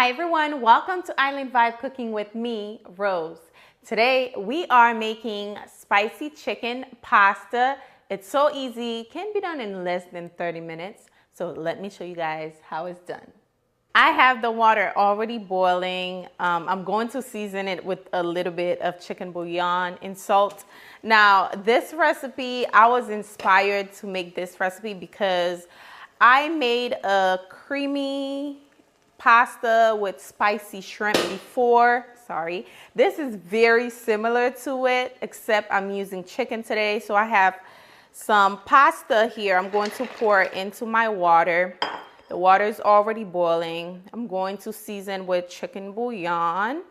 Hi everyone, welcome to Island Vibe Cooking with me, Rose. Today we are making spicy chicken pasta. It's so easy, can be done in less than 30 minutes. So let me show you guys how it's done. I have the water already boiling. I'm going to season it with a little bit of chicken bouillon and salt. Now this recipe, I was inspired to make this recipe because I made a creamy pasta with spicy shrimp before. Sorry, this is very similar to it, except I'm using chicken today. So I have some pasta here. I'm going to pour into my water. The water is already boiling. I'm going to season with chicken bouillon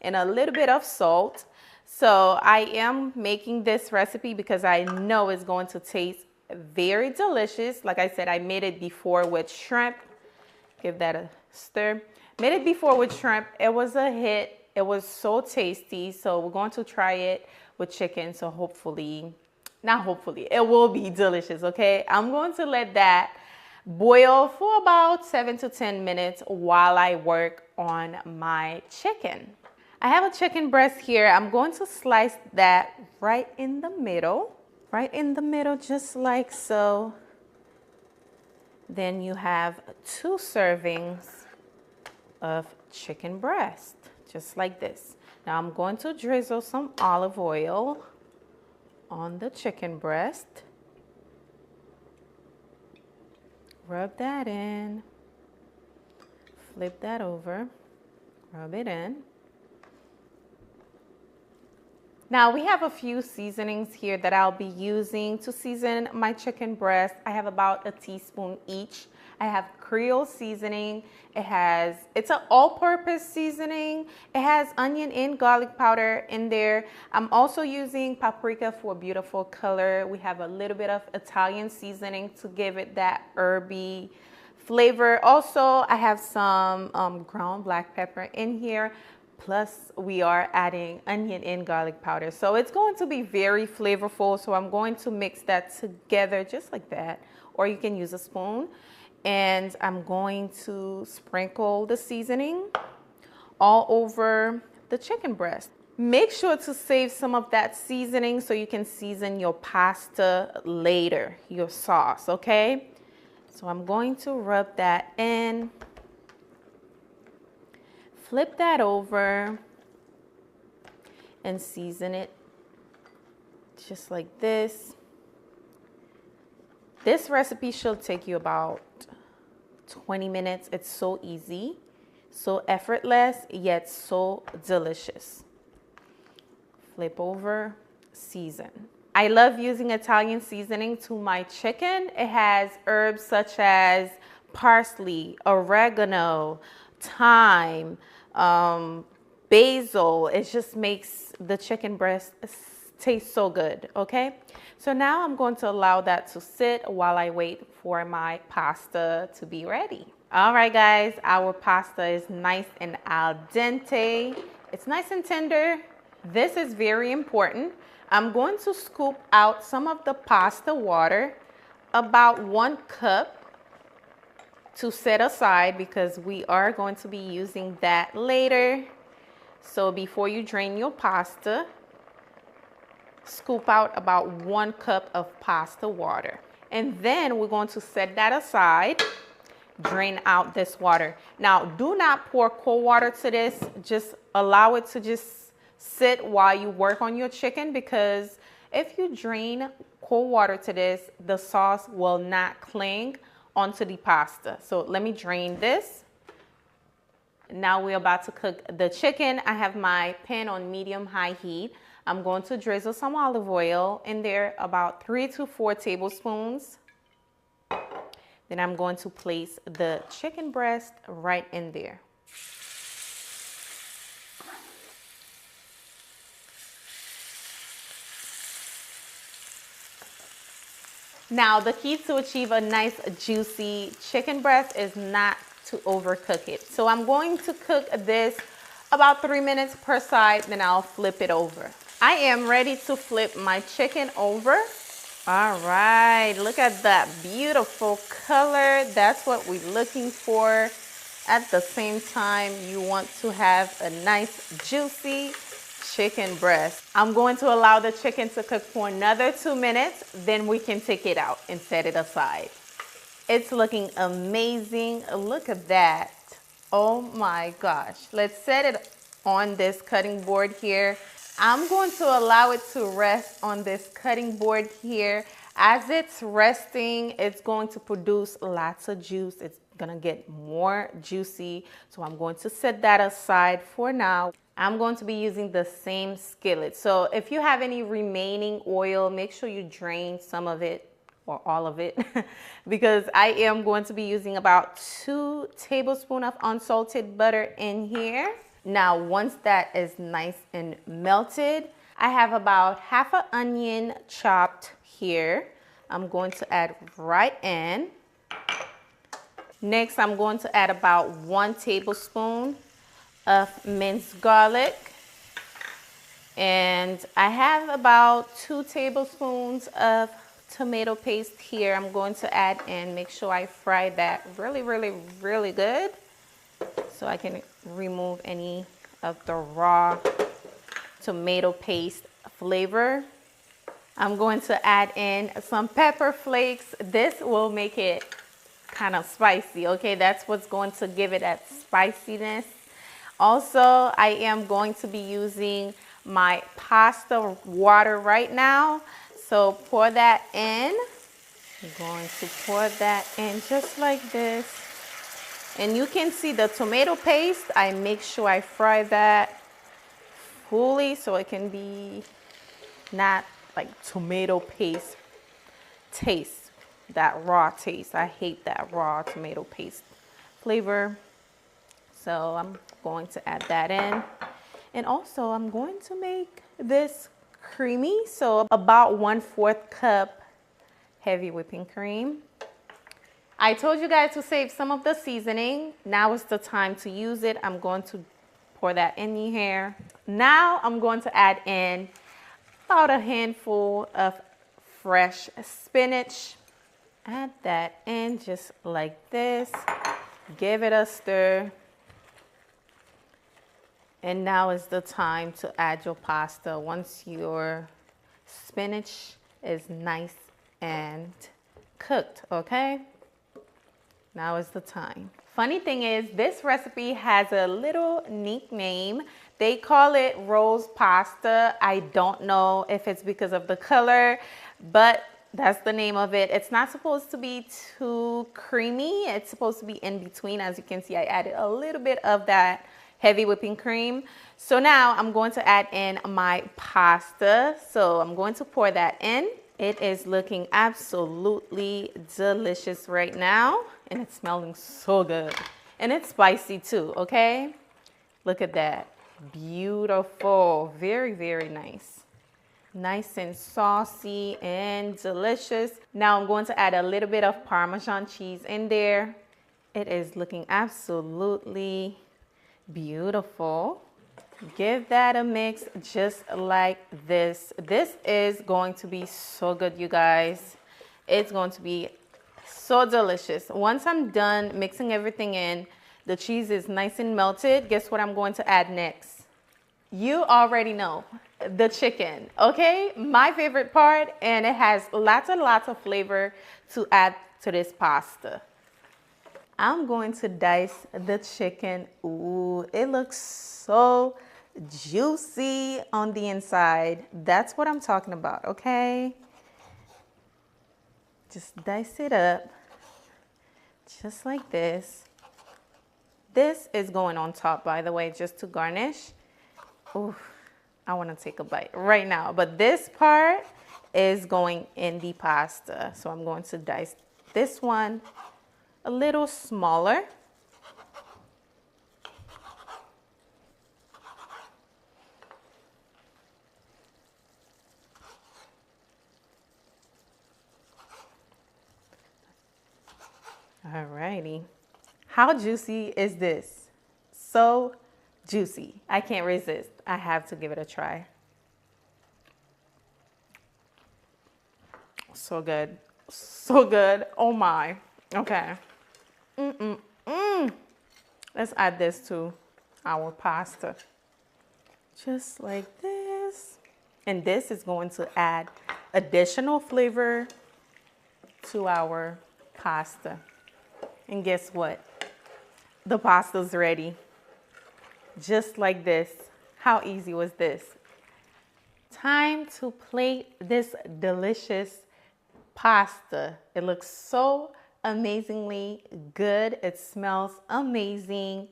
and a little bit of salt. So I am making this recipe because I know it's going to taste very delicious. Like I said, I made it before with shrimp. Give that a stir. Made it before with shrimp. It was a hit. It was so tasty. So we're going to try it with chicken. So hopefully, not hopefully, it will be delicious, okay? I'm going to let that boil for about 7 to 10 minutes while I work on my chicken. I have a chicken breast here. I'm going to slice that right in the middle. Right in the middle, just like so. Then you have 2 servings of chicken breast, just like this. Now I'm going to drizzle some olive oil on the chicken breast. Rub that in. Flip that over. Rub it in. Now we have a few seasonings here that I'll be using to season my chicken breast. I have about a teaspoon each. I have Creole seasoning. It's an all-purpose seasoning. It has onion and garlic powder in there. I'm also using paprika for a beautiful color. We have a little bit of Italian seasoning to give it that herby flavor. Also, I have some ground black pepper in here. Plus, we are adding onion and garlic powder. So it's going to be very flavorful. So I'm going to mix that together just like that. Or you can use a spoon. And I'm going to sprinkle the seasoning all over the chicken breast. Make sure to save some of that seasoning so you can season your pasta later, your sauce, okay? So I'm going to rub that in. Flip that over and season it just like this. This recipe should take you about 20 minutes. It's so easy, so effortless, yet so delicious. Flip over, season. I love using Italian seasoning to my chicken. It has herbs such as parsley, oregano, thyme, basil. It just makes the chicken breast taste so good, okay? So now I'm going to allow that to sit while I wait for my pasta to be ready. All right, guys, our pasta is nice and al dente. It's nice and tender. This is very important. I'm going to scoop out some of the pasta water, about 1 cup, to set aside because we are going to be using that later. So before you drain your pasta, scoop out about 1 cup of pasta water. And then we're going to set that aside, drain out this water. Now, do not pour cold water to this. Just allow it to just sit while you work on your chicken, because if you drain cold water to this, the sauce will not cling onto the pasta. So let me drain this. Now we're about to cook the chicken. I have my pan on medium-high heat. I'm going to drizzle some olive oil in there, about 3 to 4 tablespoons. Then I'm going to place the chicken breast right in there. Now, the key to achieve a nice juicy chicken breast is not to overcook it. So I'm going to cook this about 3 minutes per side, then I'll flip it over. I am ready to flip my chicken over. All right, look at that beautiful color. That's what we're looking for. At the same time, you want to have a nice juicy chicken breast. I'm going to allow the chicken to cook for another 2 minutes, then we can take it out and set it aside. It's looking amazing. Look at that. Oh my gosh. Let's set it on this cutting board here. I'm going to allow it to rest on this cutting board here. As it's resting, it's going to produce lots of juice. It's gonna get more juicy. So I'm going to set that aside for now. I'm going to be using the same skillet. So if you have any remaining oil, make sure you drain some of it or all of it because I am going to be using about 2 tablespoons of unsalted butter in here. Now, once that is nice and melted, I have about half an onion chopped here. I'm going to add right in. Next, I'm going to add about 1 tablespoon of minced garlic. And I have about 2 tablespoons of tomato paste here. I'm going to add in, make sure I fry that really good so I can remove any of the raw tomato paste flavor. I'm going to add in some pepper flakes. This will make it kind of spicy, okay? That's what's going to give it that spiciness. Also, I am going to be using my pasta water right now. So pour that in. I'm going to pour that in just like this. And you can see the tomato paste. I make sure I fry that fully so it can be not like tomato paste taste, that raw taste. I hate that raw tomato paste flavor. So I'm going to add that in. And also I'm going to make this creamy. So about 1/4 cup heavy whipping cream. I told you guys to save some of the seasoning. Now is the time to use it. I'm going to pour that in here. Now I'm going to add in about a handful of fresh spinach. Add that in just like this. Give it a stir. And now is the time to add your pasta once your spinach is nice and cooked, okay? Now is the time. Funny thing is, this recipe has a little nickname. They call it rose pasta. I don't know if it's because of the color, but that's the name of it. It's not supposed to be too creamy. It's supposed to be in between. As you can see, I added a little bit of that heavy whipping cream. So now I'm going to add in my pasta. So I'm going to pour that in. It is looking absolutely delicious right now. And it's smelling so good. And it's spicy too, okay? Look at that. Beautiful. Very nice. Nice and saucy and delicious. Now I'm going to add a little bit of Parmesan cheese in there. It is looking absolutely beautiful. Give that a mix just like this. This is going to be so good, you guys. It's going to be so delicious. Once I'm done mixing everything in, the cheese is nice and melted. Guess what I'm going to add next? You already know, the chicken, okay? My favorite part, and it has lots and lots of flavor to add to this pasta. I'm going to dice the chicken. Ooh, it looks so juicy on the inside. That's what I'm talking about, okay? Just dice it up, just like this. This is going on top, by the way, just to garnish. Ooh, I want to take a bite right now. But this part is going in the pasta. So I'm going to dice this one a little smaller. Alrighty. How juicy is this? So juicy. I can't resist. I have to give it a try. So good. So good. Oh my. Okay. Let's add this to our pasta. Just like this. And this is going to add additional flavor to our pasta. And guess what? The pasta's ready. Just like this. How easy was this? Time to plate this delicious pasta. It looks so amazingly good. It smells amazing.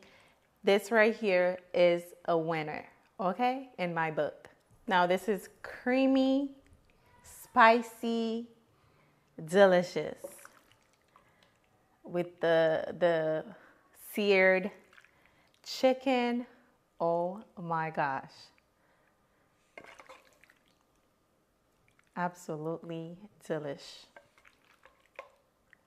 This right here is a winner, okay, in my book. Now this is creamy, spicy, delicious with the seared chicken. Oh my gosh. Absolutely delish.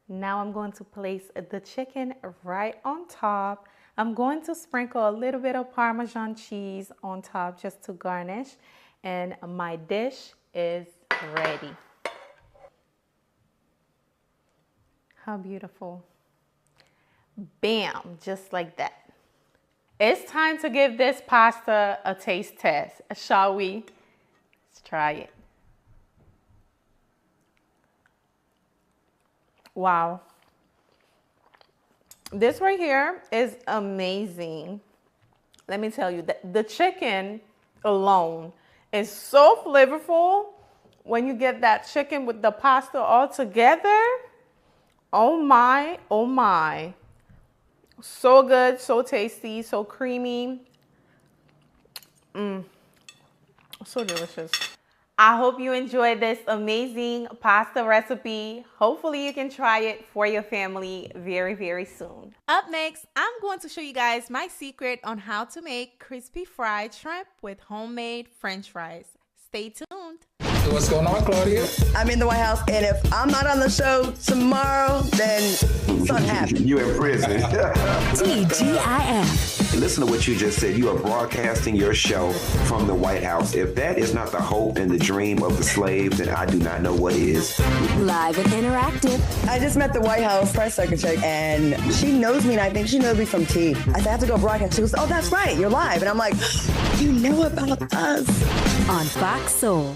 Now I'm going to place the chicken right on top. I'm going to sprinkle a little bit of Parmesan cheese on top just to garnish. And my dish is ready. How beautiful. Bam, just like that. It's time to give this pasta a taste test, shall we? Let's try it. Wow. This right here is amazing. Let me tell you that the chicken alone is so flavorful. When you get that chicken with the pasta all together, oh my, oh my. So good, so tasty, so creamy. So delicious. I hope you enjoyed this amazing pasta recipe. Hopefully you can try it for your family very, very soon. Up next, I'm going to show you guys my secret on how to make crispy fried shrimp with homemade French fries. Stay tuned. What's going on, Claudia? I'm in the White House, and if I'm not on the show tomorrow, then something happened. You in prison. TGIF. Listen to what you just said. You are broadcasting your show from the White House. If that is not the hope and the dream of the slave, then I do not know what is. Live and interactive. I just met the White House press secretary, and she knows me, and I think she knows me from T. I said, I have to go broadcast. She goes, oh, that's right, you're live. And I'm like, you know about us. On Fox Soul.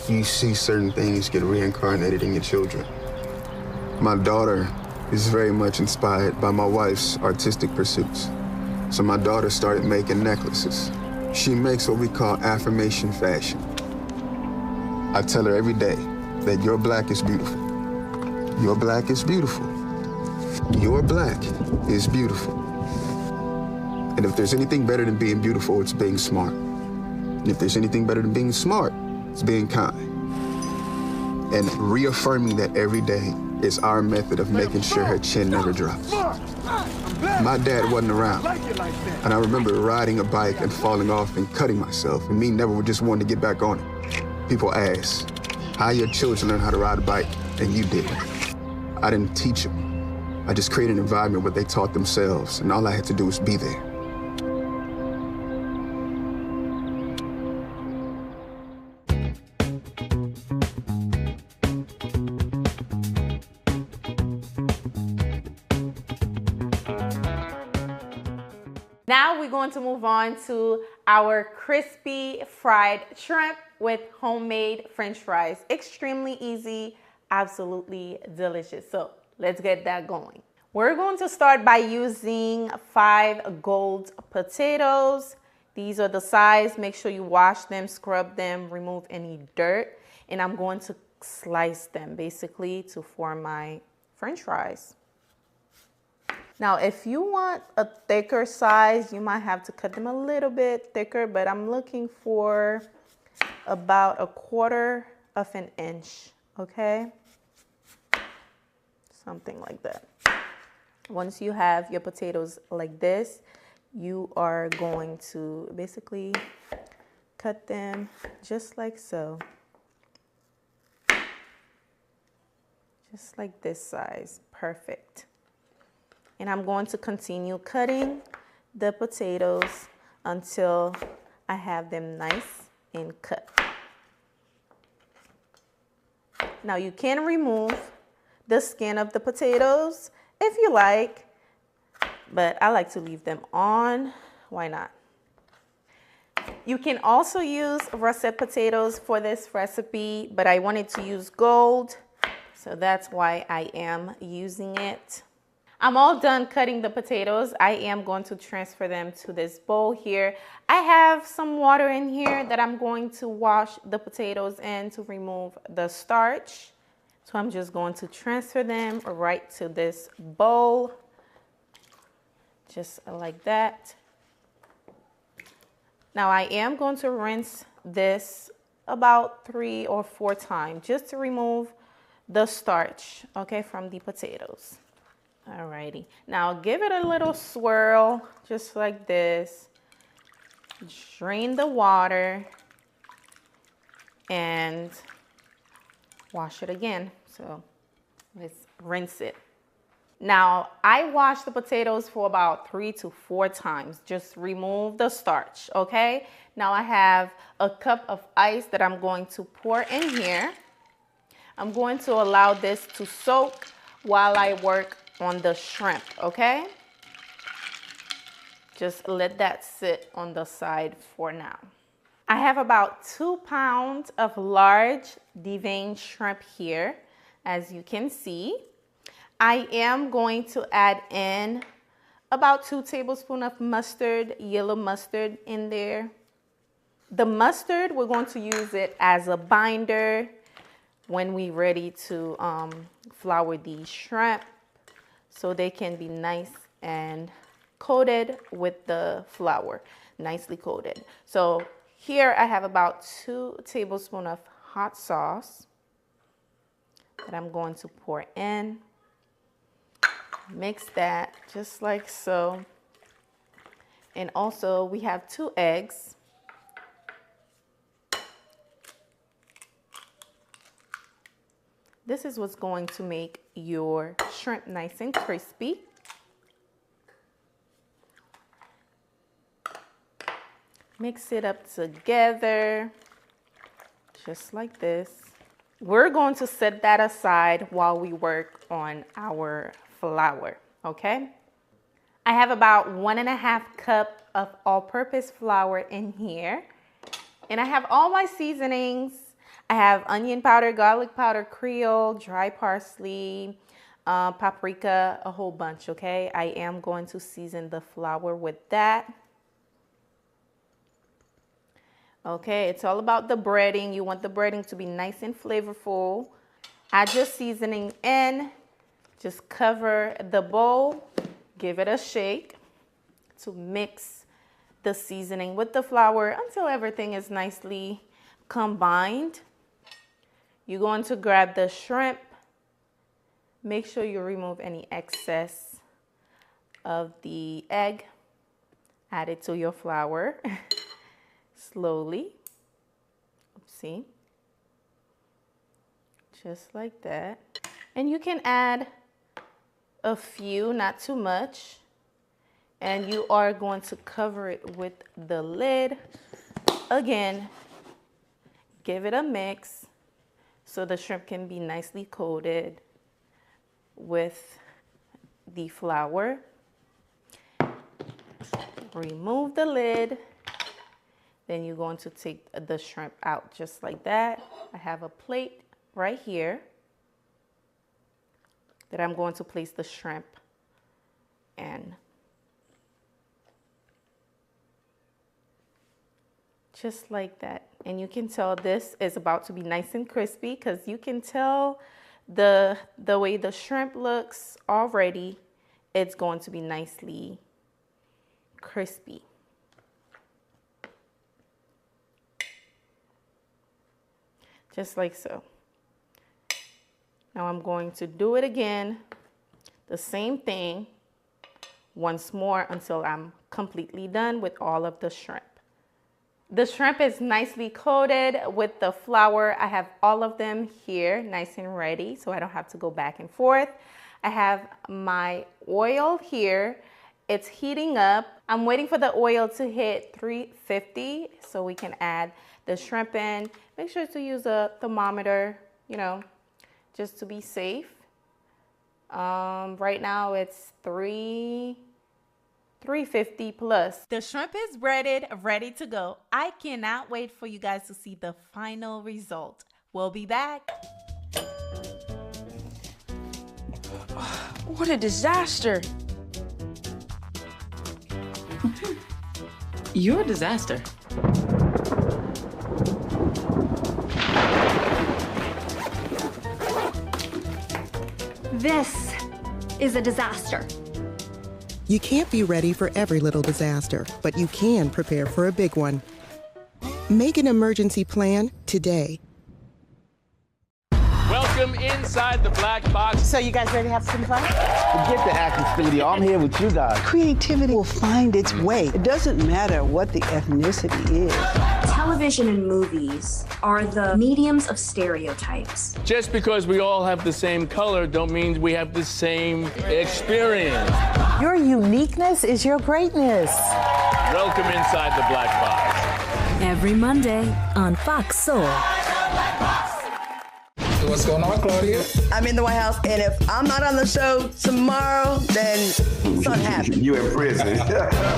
You see certain things get reincarnated in your children. My daughter is very much inspired by my wife's artistic pursuits. So my daughter started making necklaces. She makes what we call affirmation fashion. I tell her every day that your black is beautiful. Your black is beautiful. Your black is beautiful. And if there's anything better than being beautiful, it's being smart. And if there's anything better than being smart, it's being kind. And reaffirming that every day is our method of making sure her chin never drops. My dad wasn't around. And I remember riding a bike and falling off and cutting myself, and me never just wanting to get back on it. People ask, how your children learn how to ride a bike, and you didn't. I didn't teach them. I just created an environment where they taught themselves, and all I had to do was be there. Now we're going to move on to our crispy fried shrimp with homemade French fries. Extremely easy, absolutely delicious. So let's get that going. We're going to start by using 5 gold potatoes. These are the size. Make sure you wash them, scrub them, remove any dirt. And I'm going to slice them basically to form my French fries. Now, if you want a thicker size, you might have to cut them a little bit thicker, but I'm looking for about 1/4 of an inch, okay? Something like that. Once you have your potatoes like this, you are going to basically cut them just like so. Just like this size, perfect. And I'm going to continue cutting the potatoes until I have them nice and cut. Now you can remove the skin of the potatoes if you like, but I like to leave them on. Why not? You can also use russet potatoes for this recipe, but I wanted to use gold, so that's why I am using it. I'm all done cutting the potatoes. I am going to transfer them to this bowl here. I have some water in here that I'm going to wash the potatoes in to remove the starch. So I'm just going to transfer them right to this bowl, just like that. Now I am going to rinse this about 3 or 4 times just to remove the starch, okay, from the potatoes. Alrighty, now give it a little swirl, just like this. Drain the water and wash it again. So let's rinse it. Now I wash the potatoes for about 3 to 4 times. Just remove the starch, okay? Now I have a cup of ice that I'm going to pour in here. I'm going to allow this to soak while I work on the shrimp, okay? Just let that sit on the side for now. I have about 2 pounds of large deveined shrimp here, as you can see. I am going to add in about 2 tablespoons of mustard, yellow mustard in there. The mustard, we're going to use it as a binder when we're ready to flour these shrimp, so they can be nice and coated with the flour, nicely coated. So here I have about 2 tablespoons of hot sauce that I'm going to pour in. Mix that just like so. And also we have 2 eggs. This is what's going to make your shrimp nice and crispy. Mix it up together, just like this. We're going to set that aside while we work on our flour, okay? I have about 1.5 cups of all-purpose flour in here. And I have all my seasonings. I have onion powder, garlic powder, Creole, dry parsley, paprika, a whole bunch, okay? I am going to season the flour with that. Okay, it's all about the breading. You want the breading to be nice and flavorful. Add your seasoning in. Just cover the bowl. Give it a shake to mix the seasoning with the flour until everything is nicely combined. You're going to grab the shrimp. Make sure you remove any excess of the egg. Add it to your flour slowly. Oopsie. Just like that. And you can add a few, not too much. And you are going to cover it with the lid. Again, give it a mix so the shrimp can be nicely coated with the flour. Remove the lid. Then you're going to take the shrimp out just like that. I have a plate right here that I'm going to place the shrimp in. Just like that. And you can tell this is about to be nice and crispy because you can tell the way the shrimp looks already. It's going to be nicely crispy. Just like so. Now I'm going to do it again the same thing once more until I'm completely done with all of the shrimp. The shrimp is nicely coated with the flour. I have all of them here nice and ready, so I don't have to go back and forth. I have my oil here. It's heating up. I'm waiting for the oil to hit 350 so we can add the shrimp in. Make sure to use a thermometer, you know, just to be safe. Right now it's 350 plus. The shrimp is breaded, ready to go. I cannot wait for you guys to see the final result. We'll be back. What a disaster. You're a disaster. This is a disaster. You can't be ready for every little disaster, but you can prepare for a big one. Make an emergency plan today. Welcome inside the black box. So you guys ready to have some fun? Forget the acting studio. I'm here with you guys. Creativity will find its way. It doesn't matter what the ethnicity is. Television and movies are the mediums of stereotypes. Just because we all have the same color don't mean we have the same experience. Your uniqueness is your greatness. Welcome inside the black box. Every Monday on Fox Soul. What's going on, Claudia? I'm in the White House, and if I'm not on the show tomorrow, then something happened. You in prison.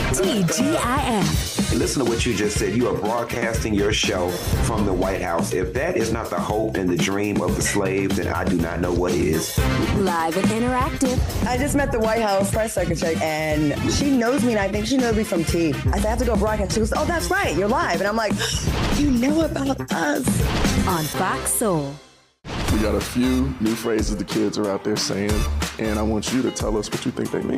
TGIF. Listen to what you just said. You are broadcasting your show from the White House. If that is not the hope and the dream of the slaves, then I do not know what is. Live and interactive. I just met the White House press secretary, and she knows me, and I think she knows me from T. I said, I have to go broadcast. She goes, oh, that's right, you're live. And I'm like, you know about us. On Fox Soul. We got a few new phrases the kids are out there saying, and I want you to tell us what you think they mean.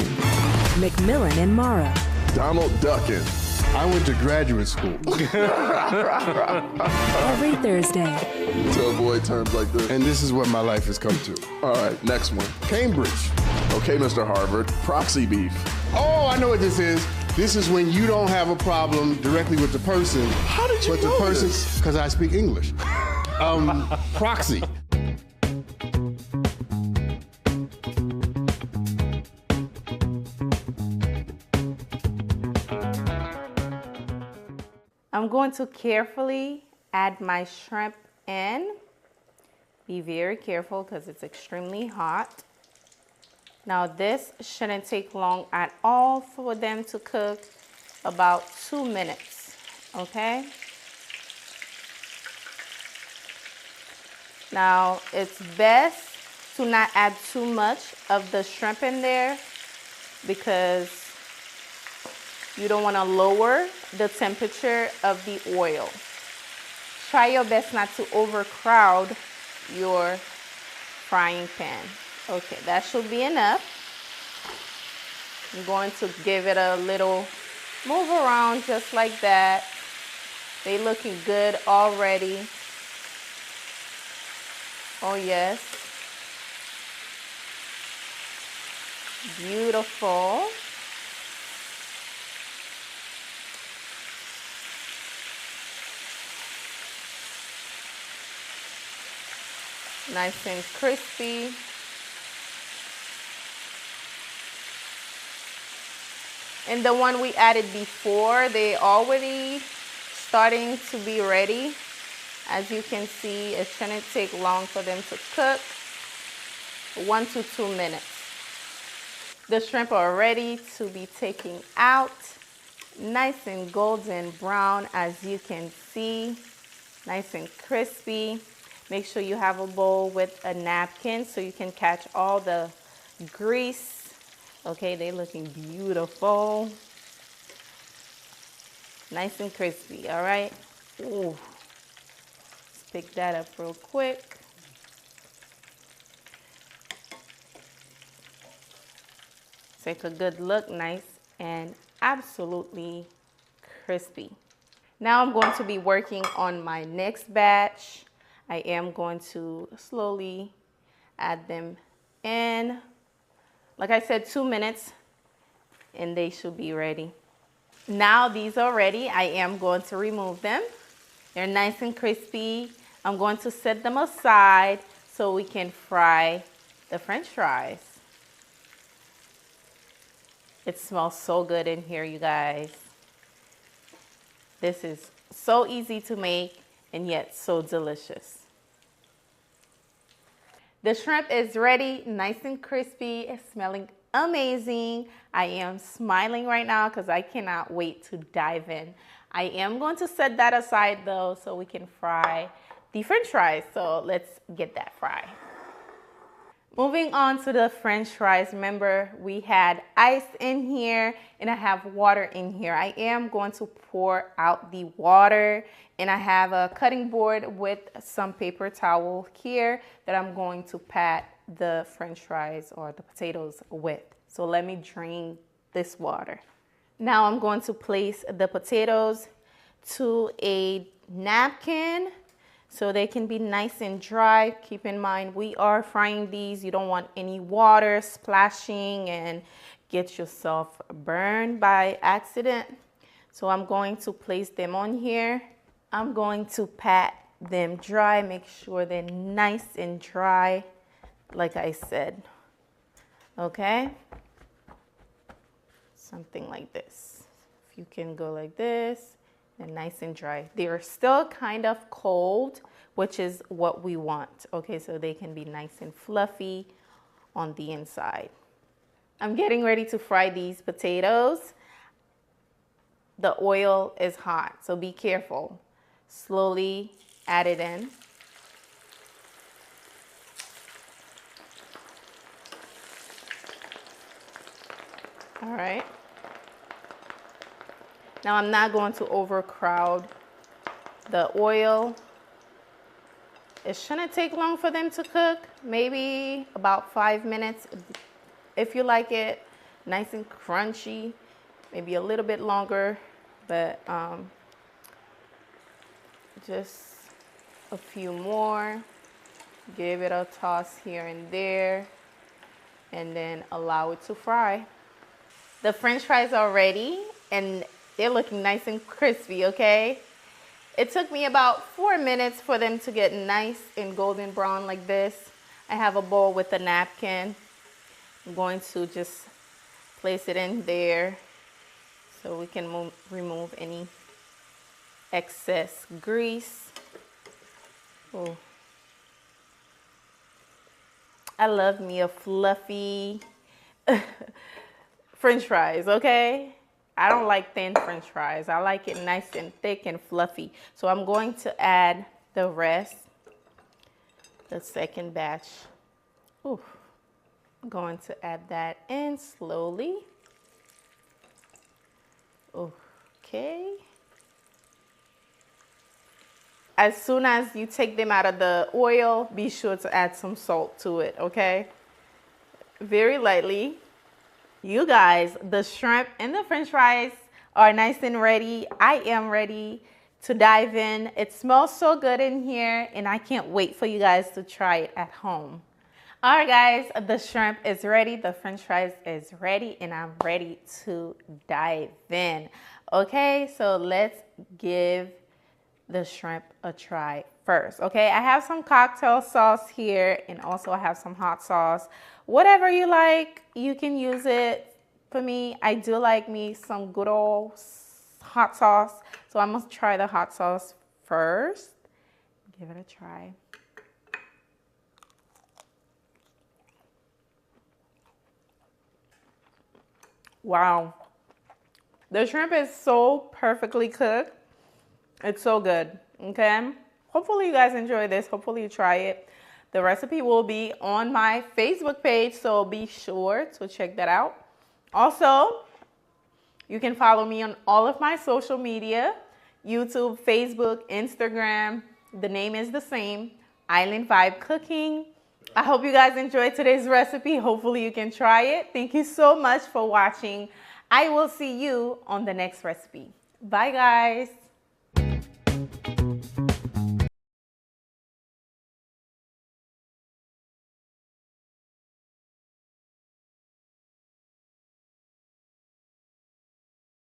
McMillan and Mara. Donald Duckin. I went to graduate school. Every Thursday. To avoid terms like this. And this is what my life has come to. All right, next one. Cambridge. Okay, Mr. Harvard. Proxy beef. Oh, I know what this is. This is when you don't have a problem directly with the person. How did you but know the person, this? because I speak English. Proxy. I'm going to carefully add my shrimp in. Be very careful because it's extremely hot. Now this shouldn't take long at all for them to cook, about 2 minutes, okay? Now it's best to not add too much of the shrimp in there because you don't want to lower the temperature of the oil. Try your best not to overcrowd your frying pan. Okay, that should be enough. I'm going to give it a little move around just like that. They looking good already. Oh yes. Beautiful. Nice and crispy. And the one we added before, they already starting to be ready. As you can see, it shouldn't take long for them to cook. 1 to 2 minutes. The shrimp are ready to be taken out. Nice and golden brown, as you can see. Nice and crispy. Make sure you have a bowl with a napkin so you can catch all the grease. Okay, they're looking beautiful. Nice and crispy, all right? Ooh. Let's pick that up real quick. Take a good look, nice and absolutely crispy. Now I'm going to be working on my next batch. I am going to slowly add them in. Like I said, 2 minutes and they should be ready. Now these are ready. I am going to remove them. They're nice and crispy. I'm going to set them aside so we can fry the French fries. It smells so good in here, you guys. This is so easy to make and yet so delicious. The shrimp is ready, nice and crispy. It's smelling amazing. I am smiling right now because I cannot wait to dive in. I am going to set that aside though so we can fry the French fries. So let's get that fry. Moving on to the French fries. Remember, we had ice in here and I have water in here. I am going to pour out the water and I have a cutting board with some paper towel here that I'm going to pat the French fries or the potatoes with. So let me drain this water. Now I'm going to place the potatoes to a napkin so they can be nice and dry. Keep in mind, we are frying these. You don't want any water splashing and get yourself burned by accident. So I'm going to place them on here. I'm going to pat them dry, make sure they're nice and dry, like I said. Okay? Something like this. If you can go like this. And nice and dry. They are still kind of cold, which is what we want. Okay, so they can be nice and fluffy on the inside. I'm getting ready to fry these potatoes. The oil is hot, so be careful. Slowly add it in. All right. Now I'm not going to overcrowd the oil. It shouldn't take long for them to cook, maybe about 5 minutes. If you like it nice and crunchy, maybe a little bit longer, but just a few more. Give it a toss here and there, and then allow it to fry. The French fries are ready, and they're looking nice and crispy, okay? It took me about 4 minutes for them to get nice and golden brown like this. I have a bowl with a napkin. I'm going to just place it in there so we can remove any excess grease. Oh. I love me a fluffy French fries, okay? I don't like thin French fries. I like it nice and thick and fluffy. So I'm going to add the rest, the second batch. Ooh. I'm going to add that in slowly. Okay. As soon as you take them out of the oil, be sure to add some salt to it, okay? Very lightly. You guys, the shrimp and the French fries are nice and ready. I am ready to dive in. It smells so good in here, and I can't wait for you guys to try it at home. All right, guys, the shrimp is ready. The French fries is ready, and I'm ready to dive in. Okay, so let's give the shrimp a try first. Okay, I have some cocktail sauce here, and also I have some hot sauce. Whatever you like, you can use it. For me, I do like me some good old hot sauce. So I'm gonna try the hot sauce first. Give it a try. Wow. The shrimp is so perfectly cooked. It's so good, okay? Hopefully you guys enjoy this. Hopefully you try it. The recipe will be on my Facebook page, so be sure to check that out. Also, you can follow me on all of my social media, YouTube, Facebook, Instagram. The name is the same, Island Vibe Cooking. I hope you guys enjoyed today's recipe. Hopefully you can try it. Thank you so much for watching. I will see you on the next recipe. Bye, guys.